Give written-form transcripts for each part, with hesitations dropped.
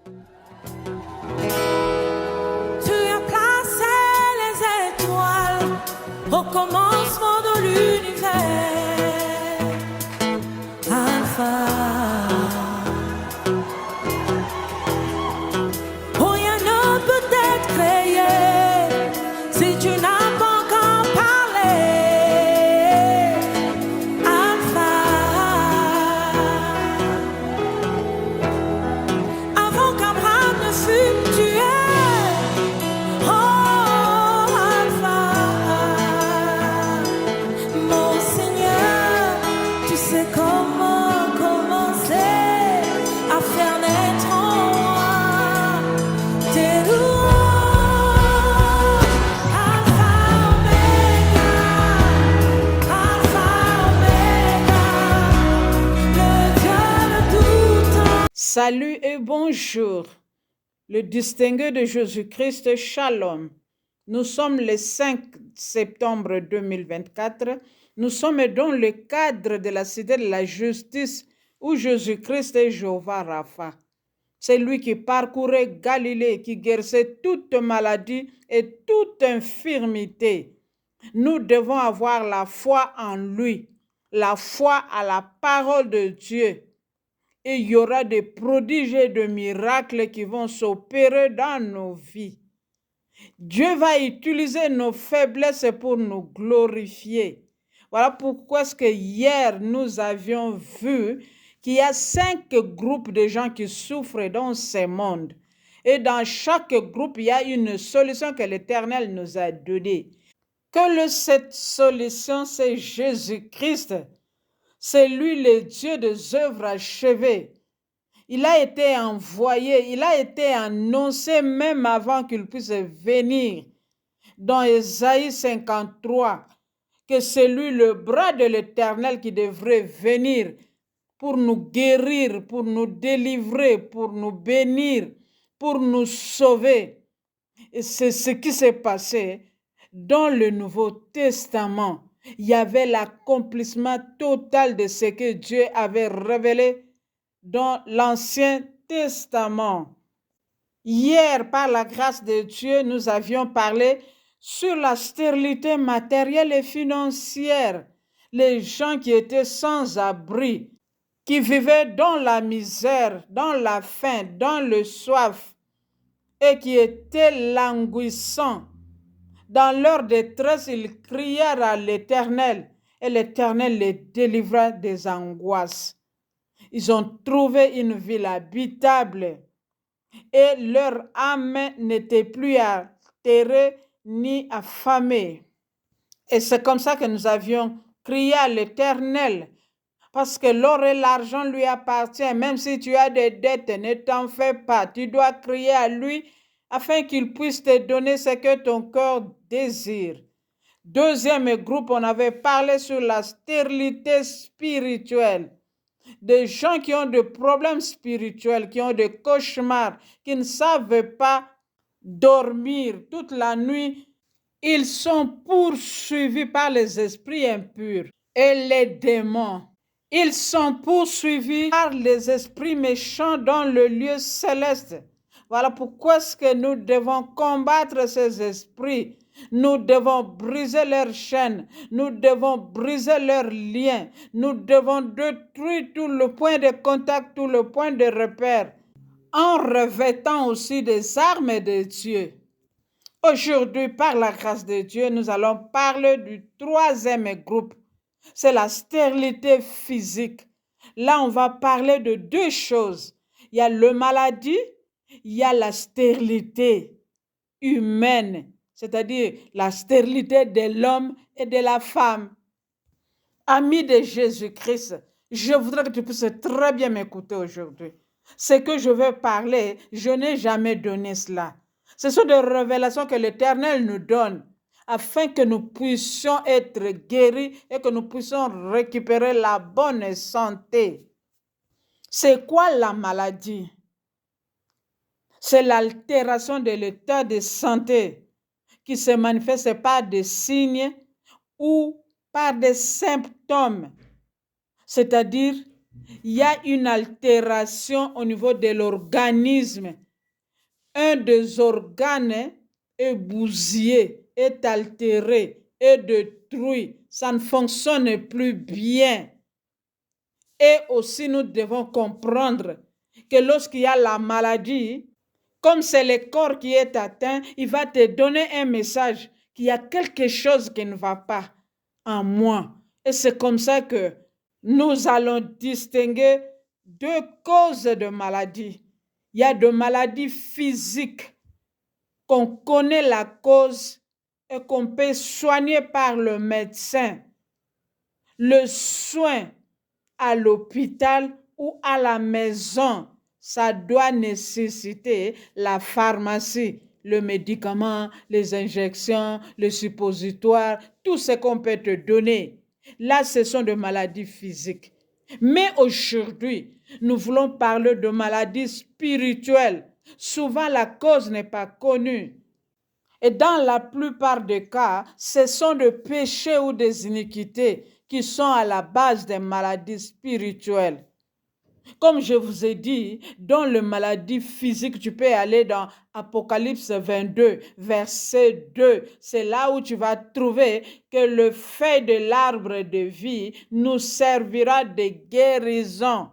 Tu as placé les étoiles au commencement de l'univers. Alpha. Rien ne peut être créé si tu n'as pas encore parlé. Alpha. Avant qu'Abraham ne fût tué. Oh, Alpha. Mon Seigneur, tu sais comment commencer à faire naître en moi tes louanges. Alpha, Omega, le Dieu de tout temps. Salut et bonjour. Le distingué de Jésus-Christ, Shalom. Nous sommes le 5 septembre 2024. Nous sommes dans le cadre de la cité de la justice où Jésus-Christ est Jéhovah Rapha. C'est lui qui parcourait Galilée, qui guérissait toute maladie et toute infirmité. Nous devons avoir la foi en lui, la foi à la parole de Dieu. Et il y aura des prodiges et des miracles qui vont s'opérer dans nos vies. Dieu va utiliser nos faiblesses pour nous glorifier. Voilà pourquoi est-ce que hier nous avions vu qu'il y a 5 groupes de gens qui souffrent dans ce monde. Et dans chaque groupe, il y a une solution que l'Éternel nous a donnée. Cette solution, c'est Jésus-Christ. C'est lui le Dieu des œuvres achevées. Il a été envoyé, il a été annoncé même avant qu'il puisse venir. Dans Ésaïe 53, que c'est lui le bras de l'Éternel qui devrait venir pour nous guérir, pour nous délivrer, pour nous bénir, pour nous sauver. Et c'est ce qui s'est passé dans le Nouveau Testament. Il y avait l'accomplissement total de ce que Dieu avait révélé dans l'Ancien Testament. Hier, par la grâce de Dieu, nous avions parlé sur la stérilité matérielle et financière. Les gens qui étaient sans abri, qui vivaient dans la misère, dans la faim, dans le soif, et qui étaient languissants. Dans leur détresse, ils crièrent à l'Éternel et l'Éternel les délivra des angoisses. Ils ont trouvé une ville habitable et leur âme n'était plus atterrée ni affamée. Et c'est comme ça que nous avions crié à l'Éternel, parce que l'or et l'argent lui appartiennent. Même si tu as des dettes, ne t'en fais pas. Tu dois crier à lui afin qu'il puisse te donner ce que ton cœur désire. Deuxième groupe, on avait parlé sur la stérilité spirituelle. Des gens qui ont des problèmes spirituels, qui ont des cauchemars, qui ne savent pas dormir toute la nuit. Ils sont poursuivis par les esprits impurs et les démons. Ils sont poursuivis par les esprits méchants dans le lieu céleste. Voilà pourquoi est-ce que nous devons combattre ces esprits. Nous devons briser leurs chaînes, nous devons briser leurs liens, nous devons détruire tout le point de contact, tout le point de repère, en revêtant aussi des armes de Dieu. Aujourd'hui, par la grâce de Dieu, nous allons parler du troisième groupe. C'est la stérilité physique. Là, on va parler de deux choses. Il y a la maladie, il y a la stérilité humaine, c'est-à-dire la stérilité de l'homme et de la femme. Ami de Jésus-Christ, je voudrais que tu puisses très bien m'écouter aujourd'hui. Ce que je vais parler, je n'ai jamais donné cela. Ce sont des révélations que l'Éternel nous donne afin que nous puissions être guéris et que nous puissions récupérer la bonne santé. C'est quoi la maladie? C'est l'altération de l'état de santé qui se manifeste par des signes ou par des symptômes, c'est-à-dire il y a une altération au niveau de l'organisme. Un des organes est bousillé, est altéré, est détruit. Ça ne fonctionne plus bien. Et aussi, nous devons comprendre que lorsqu'il y a la maladie, comme c'est le corps qui est atteint, il va te donner un message qu'il y a quelque chose qui ne va pas en moi. Et c'est comme ça que nous allons distinguer deux causes de maladie. Il y a de maladies physiques qu'on connaît la cause et qu'on peut soigner par le médecin. Le soin à l'hôpital ou à la maison, ça doit nécessiter la pharmacie, le médicament, les injections, le suppositoire, tout ce qu'on peut te donner. Là, ce sont des maladies physiques. Mais aujourd'hui, nous voulons parler de maladies spirituelles. Souvent, la cause n'est pas connue. Et dans la plupart des cas, ce sont des péchés ou des iniquités qui sont à la base des maladies spirituelles. Comme je vous ai dit, dans les maladies physiques, tu peux aller dans Apocalypse 22, verset 2. C'est là où tu vas trouver que le fait de l'arbre de vie nous servira de guérison.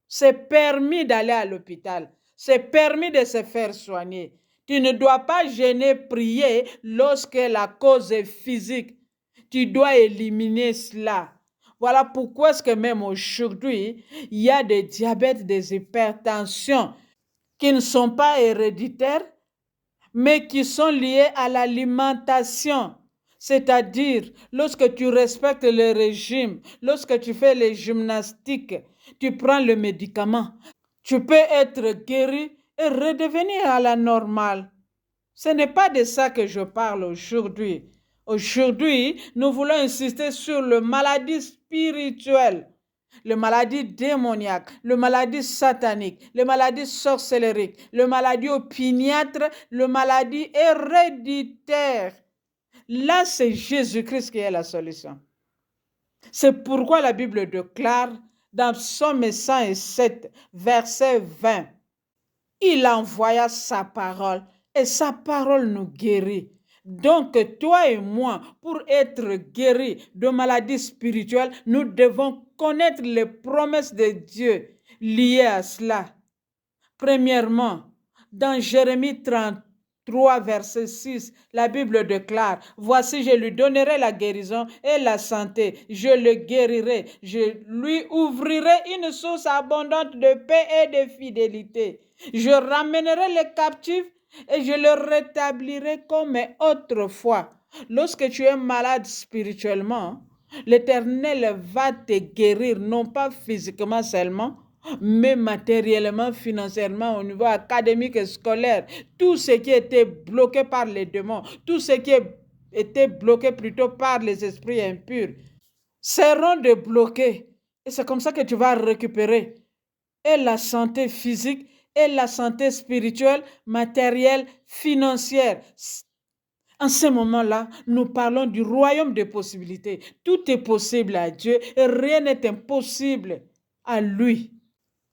C'est permis d'aller à l'hôpital. C'est permis de se faire soigner. Tu ne dois pas gêner prier lorsque la cause est physique. Tu dois éliminer cela. Voilà pourquoi est-ce que même aujourd'hui, il y a des diabètes, des hypertensions qui ne sont pas héréditaires, mais qui sont liés à l'alimentation. C'est-à-dire, lorsque tu respectes le régime, lorsque tu fais les gymnastiques, tu prends le médicament, tu peux être guéri et redevenir à la normale. Ce n'est pas de ça que je parle aujourd'hui. Aujourd'hui, nous voulons insister sur les maladies spirituelles, les maladies démoniaques, les maladies sataniques, les maladies sorcelleriques, les maladies opiniâtres, les maladies héréditaires. Là, c'est Jésus-Christ qui est la solution. C'est pourquoi la Bible déclare dans Psaume 107, verset 20, il envoya sa parole et sa parole nous guérit. Donc, toi et moi, pour être guéris de maladies spirituelles, nous devons connaître les promesses de Dieu liées à cela. Premièrement, dans Jérémie 33, verset 6, la Bible déclare, « Voici, je lui donnerai la guérison et la santé. Je le guérirai. Je lui ouvrirai une source abondante de paix et de fidélité. Je ramènerai les captifs et je le rétablirai comme autrefois. » Lorsque tu es malade spirituellement, l'Éternel va te guérir, non pas physiquement seulement, mais matériellement, financièrement, au niveau académique et scolaire. Tout ce qui était bloqué par les démons, tout ce qui était bloqué plutôt par les esprits impurs, seront débloqués. Et c'est comme ça que tu vas récupérer et la santé physique, et la santé spirituelle, matérielle, financière. En ce moment-là, nous parlons du royaume des possibilités. Tout est possible à Dieu et rien n'est impossible à lui.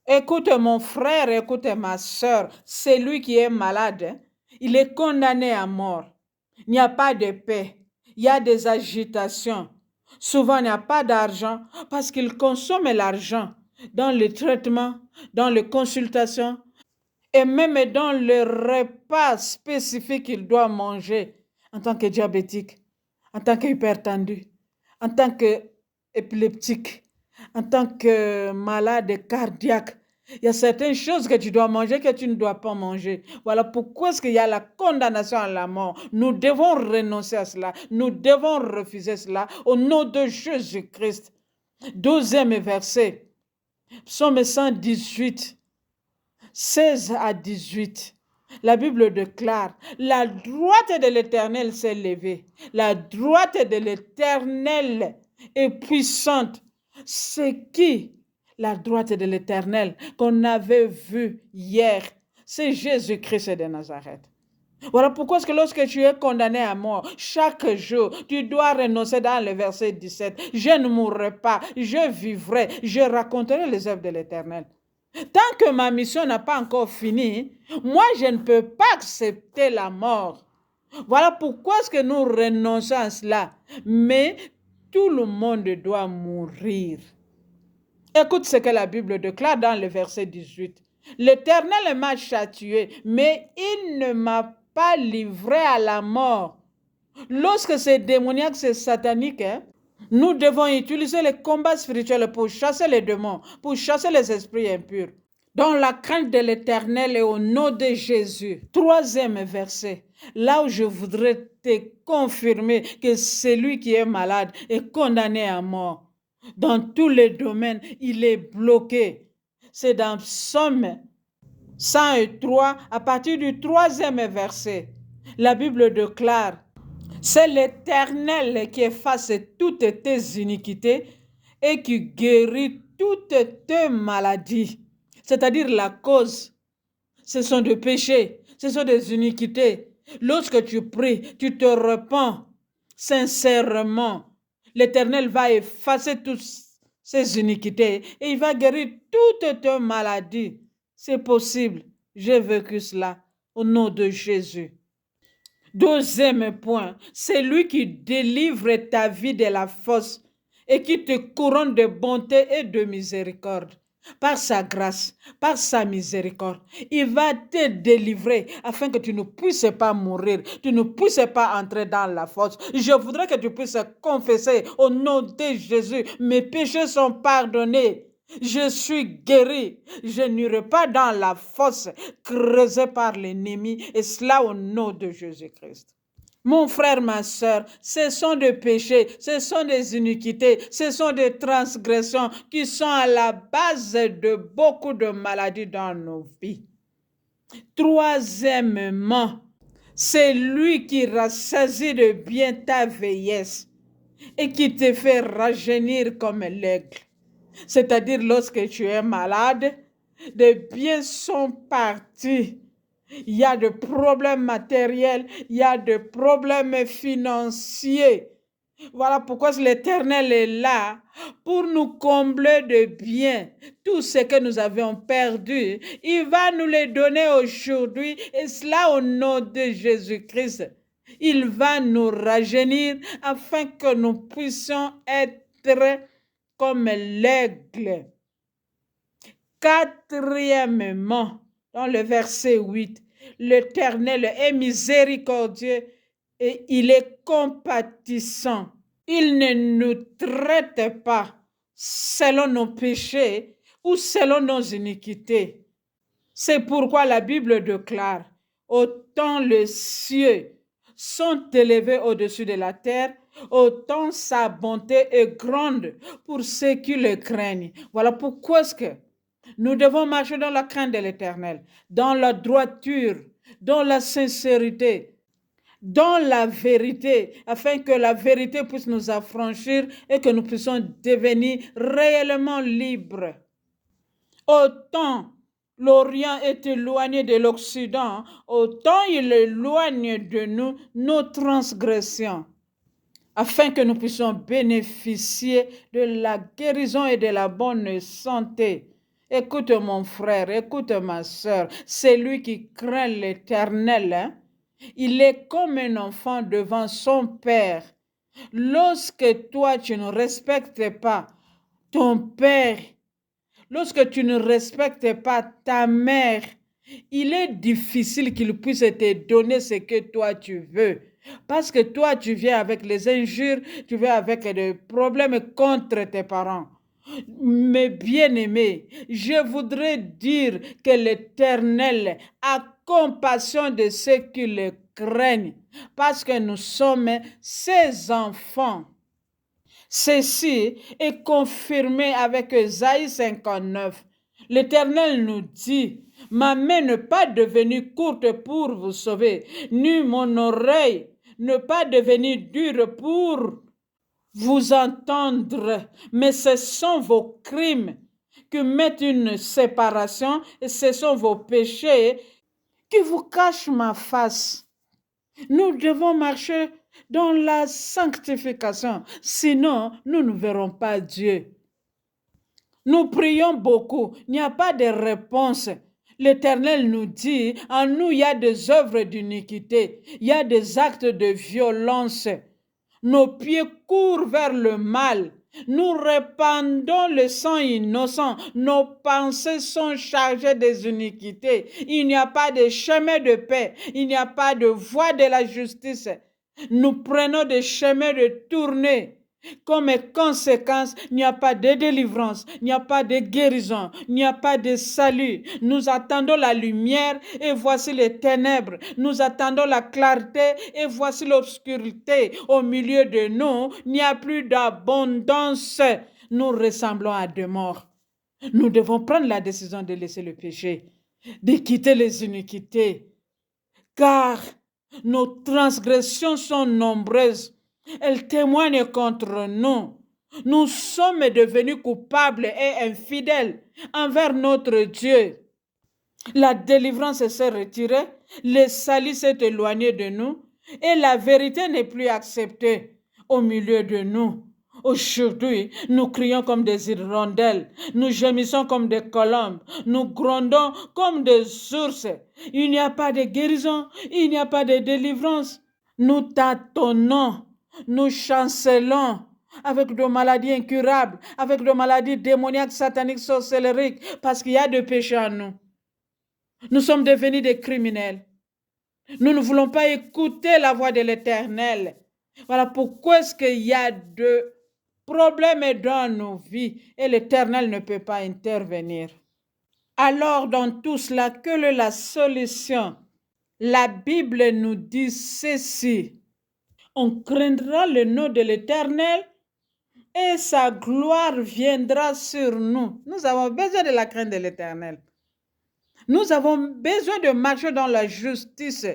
Écoute mon frère, écoute ma soeur, c'est lui qui est malade. Il est condamné à mort. Il n'y a pas de paix. Il y a des agitations. Souvent, il n'y a pas d'argent parce qu'il consomme l'argent dans les traitements, dans les consultations et même dans les repas spécifiques qu'il doit manger en tant que diabétique, en tant qu'hypertendu, en tant qu'épileptique, en tant que malade cardiaque. Il y a certaines choses que tu dois manger que tu ne dois pas manger. Voilà pourquoi est-ce qu'il y a la condamnation à la mort. Nous devons renoncer à cela. Nous devons refuser cela au nom de Jésus-Christ. 12e verset, Psaume 118, 16 à 18. La Bible déclare, la droite de l'Éternel s'est levée. La droite de l'Éternel est puissante. C'est qui la droite de l'Éternel qu'on avait vu hier? C'est Jésus-Christ de Nazareth. Voilà pourquoi est-ce que lorsque tu es condamné à mort, chaque jour, tu dois renoncer dans le verset 17. Je ne mourrai pas, je vivrai, je raconterai les œuvres de l'Éternel. Tant que ma mission n'a pas encore fini, moi, je ne peux pas accepter la mort. Voilà pourquoi est-ce que nous renonçons à cela. Mais tout le monde doit mourir. Écoute ce que la Bible déclare dans le verset 18. L'Éternel m'a châtié, mais il ne m'a pas livré à la mort. Lorsque c'est démoniaque, c'est satanique, nous devons utiliser les combats spirituels pour chasser les démons, pour chasser les esprits impurs. Dans la crainte de l'Éternel et au nom de Jésus. 3e verset. Là où je voudrais te confirmer que celui qui est malade est condamné à mort. Dans tous les domaines, il est bloqué. C'est dans Psaume 103, à partir du 3e verset. La Bible déclare, c'est l'Éternel qui efface toutes tes iniquités et qui guérit toutes tes maladies. C'est-à-dire la cause. Ce sont des péchés, ce sont des iniquités. Lorsque tu pries, tu te repens sincèrement. L'Éternel va effacer toutes ces iniquités et il va guérir toutes tes maladies. C'est possible. J'ai vécu cela au nom de Jésus. 2e point, c'est lui qui délivre ta vie de la fosse et qui te couronne de bonté et de miséricorde. Par sa grâce, par sa miséricorde, il va te délivrer afin que tu ne puisses pas mourir, tu ne puisses pas entrer dans la fosse. Je voudrais que tu puisses confesser au nom de Jésus, mes péchés sont pardonnés. Je suis guéri, je n'irai pas dans la fosse creusée par l'ennemi, et cela au nom de Jésus-Christ. Mon frère, ma soeur, ce sont des péchés, ce sont des iniquités, ce sont des transgressions qui sont à la base de beaucoup de maladies dans nos vies. 3e, c'est lui qui rassasie de bien ta vieillesse et qui te fait rajeunir comme l'aigle. C'est-à-dire lorsque tu es malade, des biens sont partis. Il y a des problèmes matériels, il y a des problèmes financiers. Voilà pourquoi l'Éternel est là pour nous combler de biens. Tout ce que nous avions perdu, il va nous les donner aujourd'hui, et cela au nom de Jésus-Christ. Il va nous rajeunir afin que nous puissions être comme l'aigle. 4e, dans le verset 8, l'Éternel est miséricordieux et il est compatissant. Il ne nous traite pas selon nos péchés ou selon nos iniquités. C'est pourquoi la Bible déclare, autant les cieux sont élevés au-dessus de la terre, autant sa bonté est grande pour ceux qui le craignent. Voilà pourquoi est-ce que nous devons marcher dans la crainte de l'Éternel, dans la droiture, dans la sincérité, dans la vérité, afin que la vérité puisse nous affranchir et que nous puissions devenir réellement libres. Autant l'Orient est éloigné de l'Occident, autant il éloigne de nous nos transgressions, afin que nous puissions bénéficier de la guérison et de la bonne santé. Écoute mon frère, écoute ma soeur, c'est lui qui craint l'Éternel. Il est comme un enfant devant son père. Lorsque toi, tu ne respectes pas ton père, lorsque tu ne respectes pas ta mère, il est difficile qu'il puisse te donner ce que toi tu veux. Parce que toi, tu viens avec les injures, tu viens avec des problèmes contre tes parents. Mes bien-aimés, je voudrais dire que l'Éternel a compassion de ceux qui le craignent, parce que nous sommes ses enfants. Ceci est confirmé avec Ésaïe 59. L'Éternel nous dit, ma main n'est pas devenue courte pour vous sauver, ni mon oreille n'est pas devenue dure pour vous entendre, mais ce sont vos crimes qui mettent une séparation et ce sont vos péchés qui vous cachent ma face. Nous devons marcher dans la sanctification, sinon nous ne verrons pas Dieu. Nous prions beaucoup, il n'y a pas de réponse. L'Éternel nous dit, en nous, il y a des œuvres d'iniquité, il y a des actes de violence. Nos pieds courent vers le mal. Nous répandons le sang innocent. Nos pensées sont chargées des iniquités. Il n'y a pas de chemin de paix. Il n'y a pas de voie de la justice. Nous prenons des chemins de tournée. Comme conséquence, il n'y a pas de délivrance, il n'y a pas de guérison, il n'y a pas de salut. Nous attendons la lumière et voici les ténèbres. Nous attendons la clarté et voici l'obscurité. Au milieu de nous, il n'y a plus d'abondance. Nous ressemblons à des morts. Nous devons prendre la décision de laisser le péché, de quitter les iniquités, car nos transgressions sont nombreuses. Elles témoignent contre nous. Nous sommes devenus coupables et infidèles envers notre Dieu. La délivrance s'est retirée, le salut s'est éloigné de nous et la vérité n'est plus acceptée au milieu de nous. Aujourd'hui, nous crions comme des hirondelles, nous gémissons comme des colombes, nous grondons comme des ours. Il n'y a pas de guérison, il n'y a pas de délivrance. Nous tâtonnons, nous chancelons avec des maladies incurables, avec des maladies démoniaques, sataniques, sorcelleriques, parce qu'il y a des péchés en nous. Nous sommes devenus des criminels. Nous ne voulons pas écouter la voix de l'Éternel. Voilà pourquoi est-ce qu'il y a de problèmes dans nos vies et l'Éternel ne peut pas intervenir. Alors dans tout cela, quelle est la solution? La Bible nous dit ceci. On craindra le nom de l'Éternel et sa gloire viendra sur nous. Nous avons besoin de la crainte de l'Éternel. Nous avons besoin de marcher dans la justice,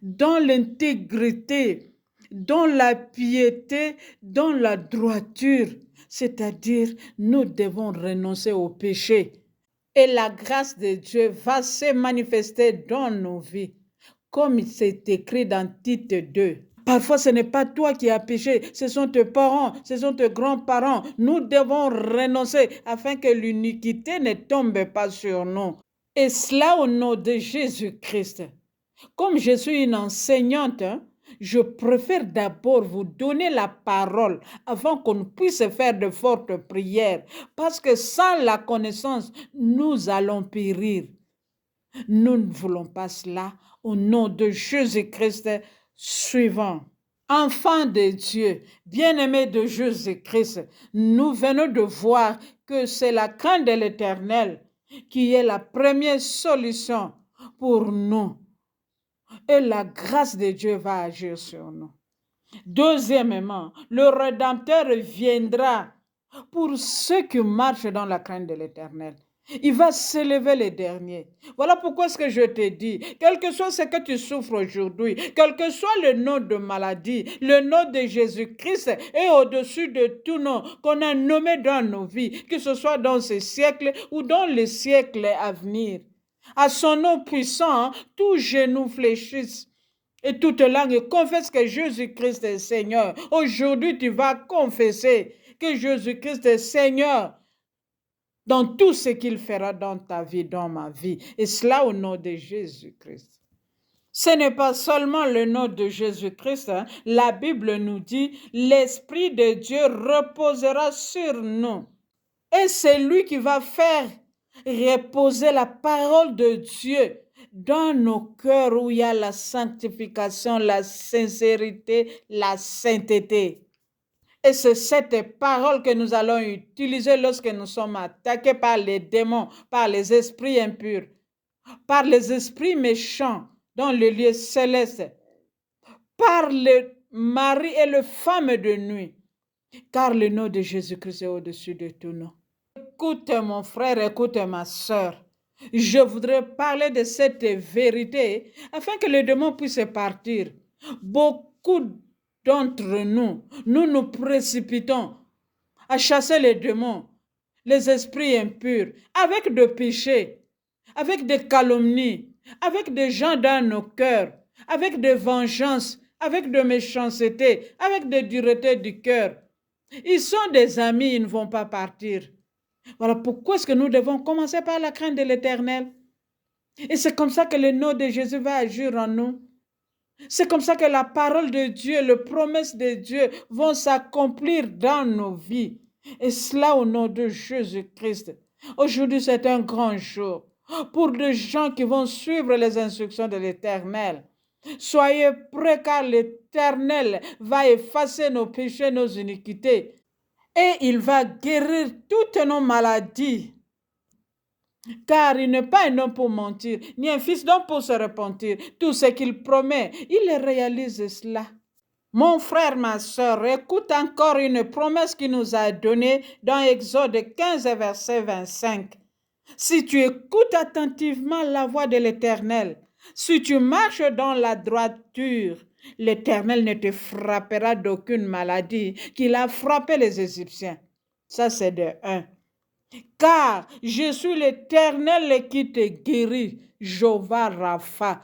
dans l'intégrité, dans la piété, dans la droiture. C'est-à-dire, nous devons renoncer au péché. Et la grâce de Dieu va se manifester dans nos vies, comme c'est écrit dans Tite 2. Parfois, ce n'est pas toi qui as péché, ce sont tes parents, ce sont tes grands-parents. Nous devons renoncer afin que l'iniquité ne tombe pas sur nous. Et cela au nom de Jésus-Christ. Comme je suis une enseignante, je préfère d'abord vous donner la parole avant qu'on puisse faire de fortes prières. Parce que sans la connaissance, nous allons périr. Nous ne voulons pas cela au nom de Jésus-Christ. Suivant. Enfants de Dieu, bien-aimés de Jésus-Christ, nous venons de voir que c'est la crainte de l'Éternel qui est la première solution pour nous. Et la grâce de Dieu va agir sur nous. Deuxièmement, le Rédempteur viendra pour ceux qui marchent dans la crainte de l'Éternel. Il va s'élever les derniers. Voilà pourquoi ce que je te dis, quel que soit ce que tu souffres aujourd'hui, quel que soit le nom de maladie, le nom de Jésus-Christ est au-dessus de tout nom qu'on a nommé dans nos vies, que ce soit dans ce siècle ou dans les siècles à venir. À son nom puissant, tout genou fléchisse et toute langue confesse que Jésus-Christ est Seigneur. Aujourd'hui, tu vas confesser que Jésus-Christ est Seigneur dans tout ce qu'il fera dans ta vie, dans ma vie. Et cela au nom de Jésus-Christ. Ce n'est pas seulement le nom de Jésus-Christ. La Bible nous dit, l'Esprit de Dieu reposera sur nous. Et c'est lui qui va faire reposer la parole de Dieu dans nos cœurs où il y a la sanctification, la sincérité, la sainteté. Et c'est cette parole que nous allons utiliser lorsque nous sommes attaqués par les démons, par les esprits impurs, par les esprits méchants dans le lieu céleste, par le mari et les femmes de nuit, car le nom de Jésus-Christ est au-dessus de tout nom. Écoute mon frère, écoute ma sœur. Je voudrais parler de cette vérité afin que les démons puissent partir. Beaucoup d'entre nous, nous nous précipitons à chasser les démons, les esprits impurs, avec des péchés, avec des calomnies, avec des gens dans nos cœurs, avec de vengeance, avec de méchanceté, avec de dureté du cœur. Ils sont des amis, ils ne vont pas partir. Voilà pourquoi est-ce que nous devons commencer par la crainte de l'Éternel. Et c'est comme ça que le nom de Jésus va agir en nous. C'est comme ça que la parole de Dieu, les promesses de Dieu vont s'accomplir dans nos vies. Et cela au nom de Jésus-Christ. Aujourd'hui, c'est un grand jour pour des gens qui vont suivre les instructions de l'Éternel. Soyez prêts car l'Éternel va effacer nos péchés, nos iniquités. Et il va guérir toutes nos maladies. Car il n'est pas un homme pour mentir, ni un fils d'homme pour se repentir. Tout ce qu'il promet, il réalise cela. Mon frère, ma soeur, écoute encore une promesse qu'il nous a donnée dans Exode 15, verset 25. Si tu écoutes attentivement la voix de l'Éternel, si tu marches dans la droiture, l'Éternel ne te frappera d'aucune maladie qu'il a frappé les Égyptiens. Ça, c'est de 1. Car je suis l'Éternel qui te guérit, Jéhovah Rapha.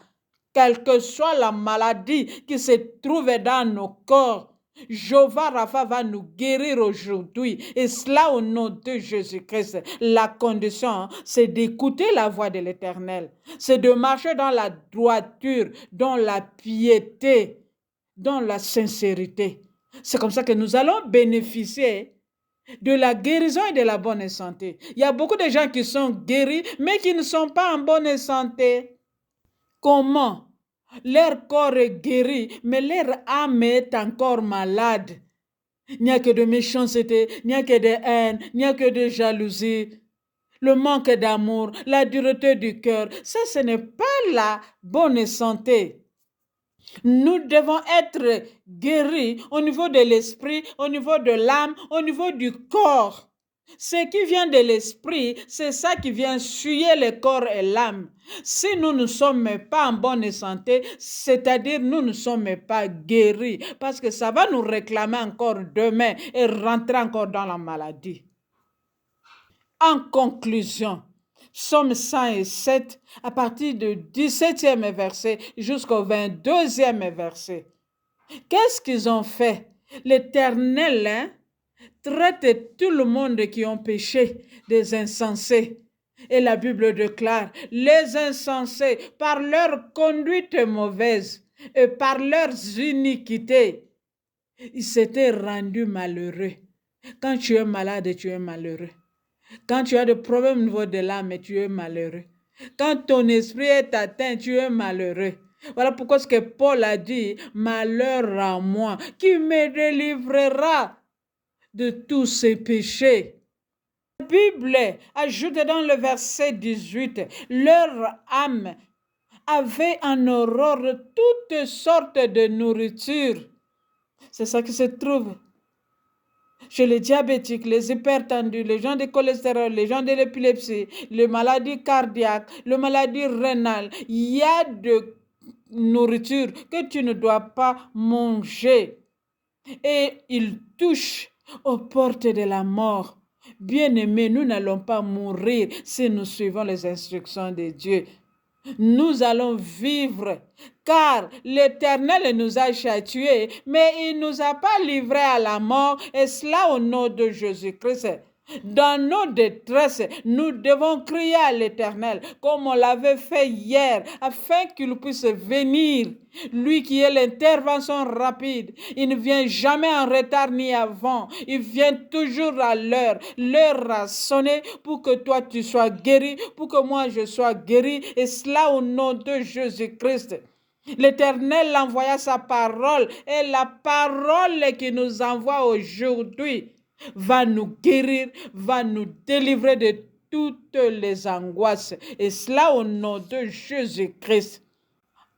Quelle que soit la maladie qui se trouve dans nos corps, Jéhovah Rapha va nous guérir aujourd'hui. Et cela au nom de Jésus-Christ. La condition, c'est d'écouter la voix de l'Éternel. C'est de marcher dans la droiture, dans la piété, dans la sincérité. C'est comme ça que nous allons bénéficier de la guérison et de la bonne santé. Il y a beaucoup de gens qui sont guéris, mais qui ne sont pas en bonne santé. Comment? Leur corps est guéri, mais leur âme est encore malade. Il n'y a que de méchanceté, il n'y a que de haine, il n'y a que de jalousie, le manque d'amour, la dureté du cœur. Ça, ce n'est pas la bonne santé. Nous devons être guéris au niveau de l'esprit, au niveau de l'âme, au niveau du corps. Ce qui vient de l'esprit, c'est ça qui vient souiller le corps et l'âme. Si nous ne sommes pas en bonne santé, c'est-à-dire nous ne sommes pas guéris, parce que ça va nous réclamer encore demain et rentrer encore dans la maladie. En conclusion, Psaume 107, à partir du 17e verset jusqu'au 22e verset. Qu'est-ce qu'ils ont fait? L'Éternel traite tout le monde qui ont péché des insensés. Et la Bible déclare, les insensés, par leur conduite mauvaise et par leurs iniquités, ils s'étaient rendus malheureux. Quand tu es malade, tu es malheureux. Quand tu as des problèmes au niveau de l'âme, tu es malheureux. Quand ton esprit est atteint, tu es malheureux. Voilà pourquoi ce que Paul a dit, malheur à moi, qui me délivrera de tous ces péchés. La Bible ajoute dans le verset 18, leur âme avait en horreur toutes sortes de nourriture. C'est ça qui se trouve chez les diabétiques, les hypertendus, les gens de cholestérol, les gens de l'épilepsie, les maladies cardiaques, les maladies rénales. Il y a de nourriture que tu ne dois pas manger. Et ils touchent aux portes de la mort. Bien-aimés, nous n'allons pas mourir si nous suivons les instructions de Dieu. Nous allons vivre, car l'Éternel nous a châtiés, mais il ne nous a pas livrés à la mort, et cela au nom de Jésus-Christ. Dans nos détresses, nous devons crier à l'Éternel, comme on l'avait fait hier, afin qu'il puisse venir. Lui qui est l'intervention rapide, il ne vient jamais en retard ni avant, il vient toujours à l'heure. L'heure a sonné pour que toi tu sois guéri, pour que moi je sois guéri, et cela au nom de Jésus-Christ. L'Éternel envoya sa parole, et la parole qu'il nous envoie aujourd'hui va nous guérir, va nous délivrer de toutes les angoisses. Et cela au nom de Jésus-Christ.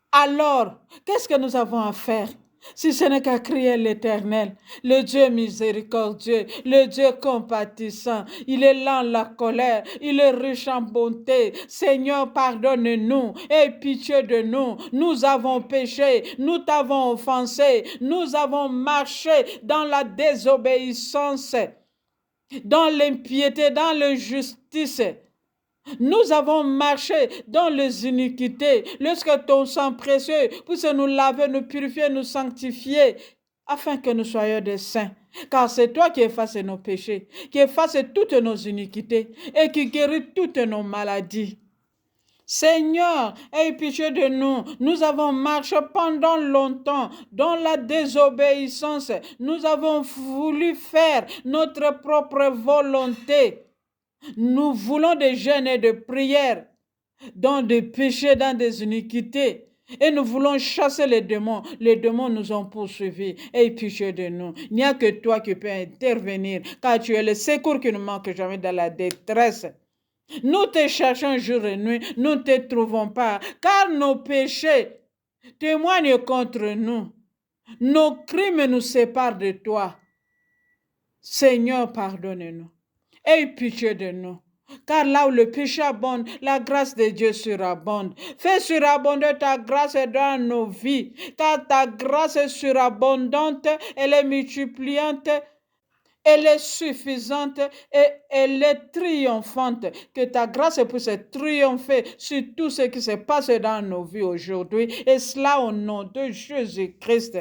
Alors, qu'est-ce que nous avons à faire? Si ce n'est qu'à crier l'Éternel, le Dieu miséricordieux, le Dieu compatissant, il est lent la colère, il est riche en bonté. Seigneur, pardonne-nous, aie pitié de nous. Nous avons péché, nous t'avons offensé, nous avons marché dans la désobéissance, dans l'impiété, dans l'injustice. Nous avons marché dans les iniquités, lorsque ton sang précieux puisse nous laver, nous purifier, nous sanctifier, afin que nous soyons des saints. Car c'est toi qui effaces nos péchés, qui effaces toutes nos iniquités et qui guéris toutes nos maladies. Seigneur, aie pitié de nous. Nous avons marché pendant longtemps dans la désobéissance. Nous avons voulu faire notre propre volonté. Nous voulons des jeûnes et de prières dans des péchés, dans des iniquités. Et nous voulons chasser les démons. Les démons nous ont poursuivis. Aie pitié de nous. Il n'y a que toi qui peux intervenir, car tu es le secours qui ne manque jamais dans la détresse. Nous te cherchons jour et nuit, nous ne te trouvons pas, car nos péchés témoignent contre nous. Nos crimes nous séparent de toi. Seigneur, pardonne-nous. Aie pitié de nous. Car là où le péché abonde, la grâce de Dieu surabonde. Fais surabonder ta grâce dans nos vies, car ta grâce est surabondante, elle est multipliante, elle est suffisante et elle est triomphante. Que ta grâce puisse triompher sur tout ce qui se passe dans nos vies aujourd'hui. Et cela au nom de Jésus-Christ.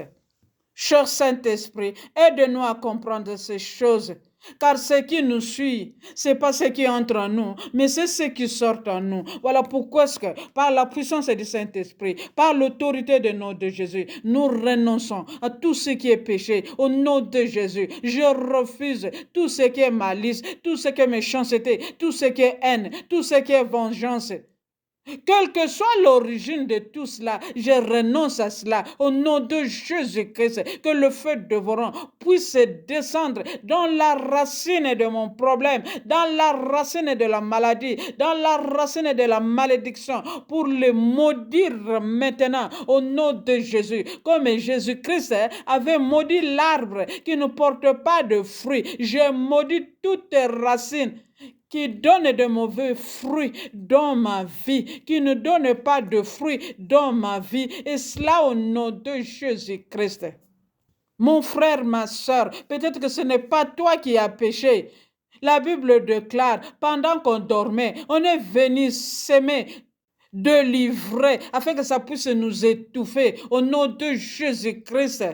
Cher Saint-Esprit, aide-nous à comprendre ces choses. Car ce qui nous suit, ce n'est pas ce qui entre en nous, mais c'est ce qui sort en nous. Voilà pourquoi est-ce que, par la puissance du Saint-Esprit, par l'autorité du nom de Jésus, nous renonçons à tout ce qui est péché. Au nom de Jésus, je refuse tout ce qui est malice, tout ce qui est méchanceté, tout ce qui est haine, tout ce qui est vengeance. Quelle que soit l'origine de tout cela, je renonce à cela au nom de Jésus-Christ. Que le feu dévorant puisse descendre dans la racine de mon problème, dans la racine de la maladie, dans la racine de la malédiction, pour le maudire maintenant au nom de Jésus. Comme Jésus-Christ avait maudit l'arbre qui ne porte pas de fruits, je maudis toutes racines qui donne de mauvais fruits dans ma vie, qui ne donne pas de fruits dans ma vie, et cela au nom de Jésus-Christ. Mon frère, ma soeur, peut-être que ce n'est pas toi qui as péché. La Bible déclare, pendant qu'on dormait, on est venu s'aimer de l'ivraie, afin que ça puisse nous étouffer au nom de Jésus-Christ.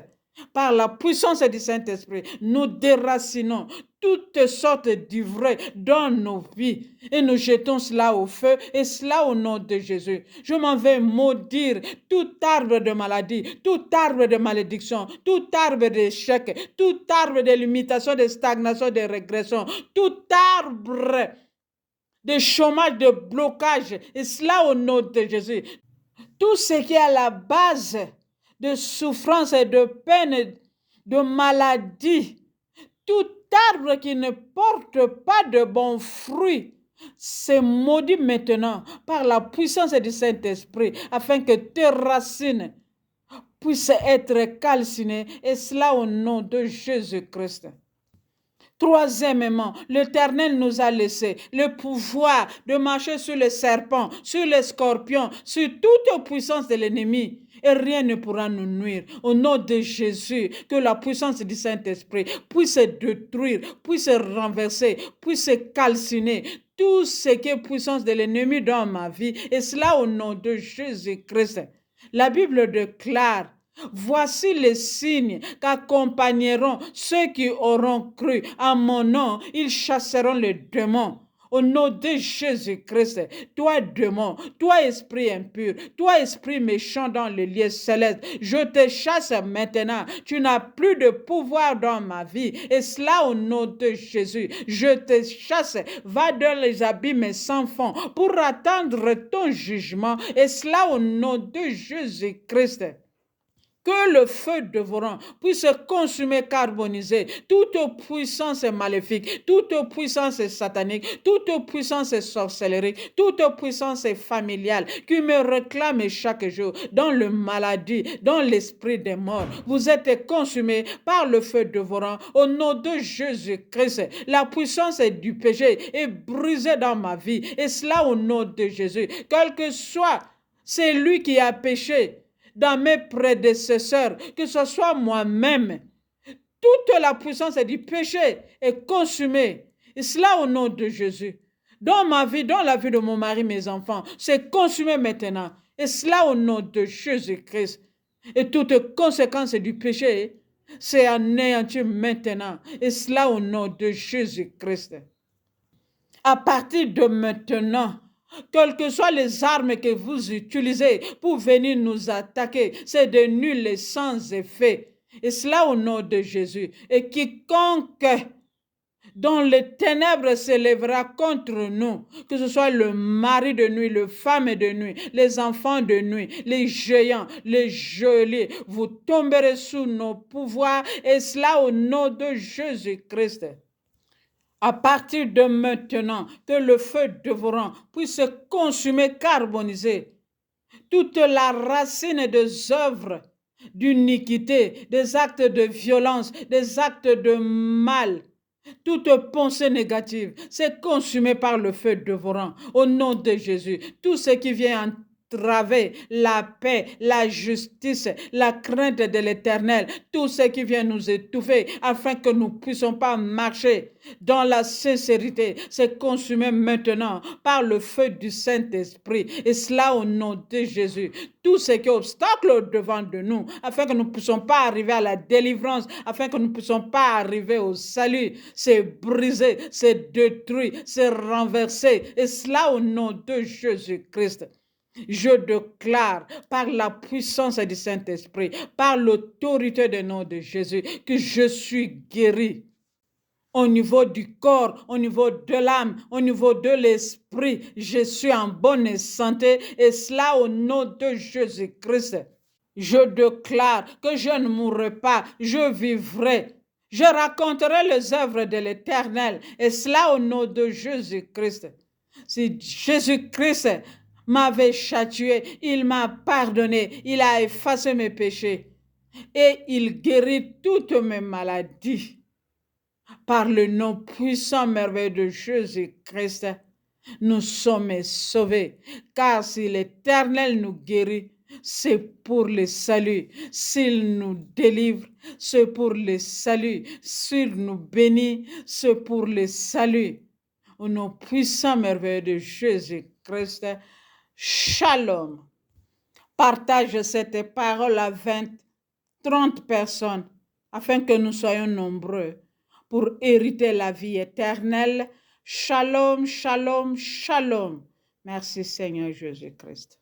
Par la puissance du Saint-Esprit, nous déracinons toutes sortes d'ivraies dans nos vies et nous jetons cela au feu et cela au nom de Jésus. Je m'en vais maudire tout arbre de maladie, tout arbre de malédiction, tout arbre d'échec, tout arbre de limitation, de stagnation, de régression, tout arbre de chômage, de blocage et cela au nom de Jésus. Tout ce qui est à la base de souffrance et de peine, de maladie, tout arbre qui ne porte pas de bons fruits, c'est maudit maintenant par la puissance du Saint-Esprit, afin que tes racines puissent être calcinées, et cela au nom de Jésus-Christ. Troisièmement, l'Éternel nous a laissé le pouvoir de marcher sur les serpents, sur les scorpions, sur toute puissance de l'ennemi. Et rien ne pourra nous nuire. Au nom de Jésus, que la puissance du Saint-Esprit puisse détruire, puisse renverser, puisse calciner tout ce qui est puissance de l'ennemi dans ma vie. Et cela au nom de Jésus-Christ. La Bible déclare: voici les signes qu'accompagneront ceux qui auront cru. À mon nom, ils chasseront les démons. Au nom de Jésus-Christ, toi démon, toi esprit impur, toi esprit méchant dans les lieux célestes, je te chasse maintenant. Tu n'as plus de pouvoir dans ma vie. Et cela au nom de Jésus. Je te chasse. Va dans les abîmes sans fond pour attendre ton jugement. Et cela au nom de Jésus-Christ. Que le feu dévorant puisse consumer, carboniser toute puissance maléfique, toute puissance satanique, toute puissance sorcellerie, toute puissance familiale qui me réclame chaque jour dans le maladie, dans l'esprit des morts. Vous êtes consumés par le feu dévorant au nom de Jésus-Christ. La puissance du péché est brisée dans ma vie, et cela au nom de Jésus. Quel que soit celui qui a péché dans mes prédécesseurs, que ce soit moi-même, toute la puissance du péché est consumée. Et cela au nom de Jésus. dans ma vie, dans la vie de mon mari, mes enfants. C'est consumé maintenant. Et cela au nom de Jésus-Christ. Et toute conséquence du péché, c'est anéanti maintenant. Et cela au nom de Jésus-Christ. À partir de maintenant, quelles que soient les armes que vous utilisez pour venir nous attaquer, c'est de nul et sans effet. Et cela au nom de Jésus. Et quiconque dont les ténèbres s'élèvera contre nous, que ce soit le mari de nuit, le femme de nuit, les enfants de nuit, les géants, les geôliers, vous tomberez sous nos pouvoirs, et cela au nom de Jésus-Christ. À partir de maintenant, que le feu dévorant puisse consumer, carboniser toute la racine des œuvres d'iniquité, des actes de violence, des actes de mal. Toute pensée négative, c'est consumé par le feu dévorant. Au nom de Jésus, tout ce qui vient entraver la paix, la justice, la crainte de l'Éternel, tout ce qui vient nous étouffer afin que nous ne puissions pas marcher dans la sincérité, c'est consumé maintenant par le feu du Saint-Esprit. Et cela au nom de Jésus. Tout ce qui est obstacle au-devant de nous, afin que nous ne puissions pas arriver à la délivrance, afin que nous ne puissions pas arriver au salut, c'est brisé, c'est détruit, c'est renversé. Et cela au nom de Jésus-Christ. Je déclare par la puissance du Saint-Esprit, par l'autorité du nom de Jésus, que je suis guéri. Au niveau du corps, au niveau de l'âme, au niveau de l'esprit, je suis en bonne santé, et cela au nom de Jésus-Christ. Je déclare que je ne mourrai pas, je vivrai. Je raconterai les œuvres de l'Éternel, et cela au nom de Jésus-Christ. Si Jésus-Christ m'avait châtié, il m'a pardonné, il a effacé mes péchés, et il guérit toutes mes maladies. Par le nom puissant, merveilleux de Jésus-Christ, nous sommes sauvés. Car si l'Éternel nous guérit, c'est pour le salut. S'il nous délivre, c'est pour le salut. S'il nous bénit, c'est pour le salut. Au nom puissant, merveilleux de Jésus-Christ, Shalom. Partage cette parole à 20, 30 personnes afin que nous soyons nombreux pour hériter la vie éternelle. Shalom, shalom, shalom. Merci Seigneur Jésus-Christ.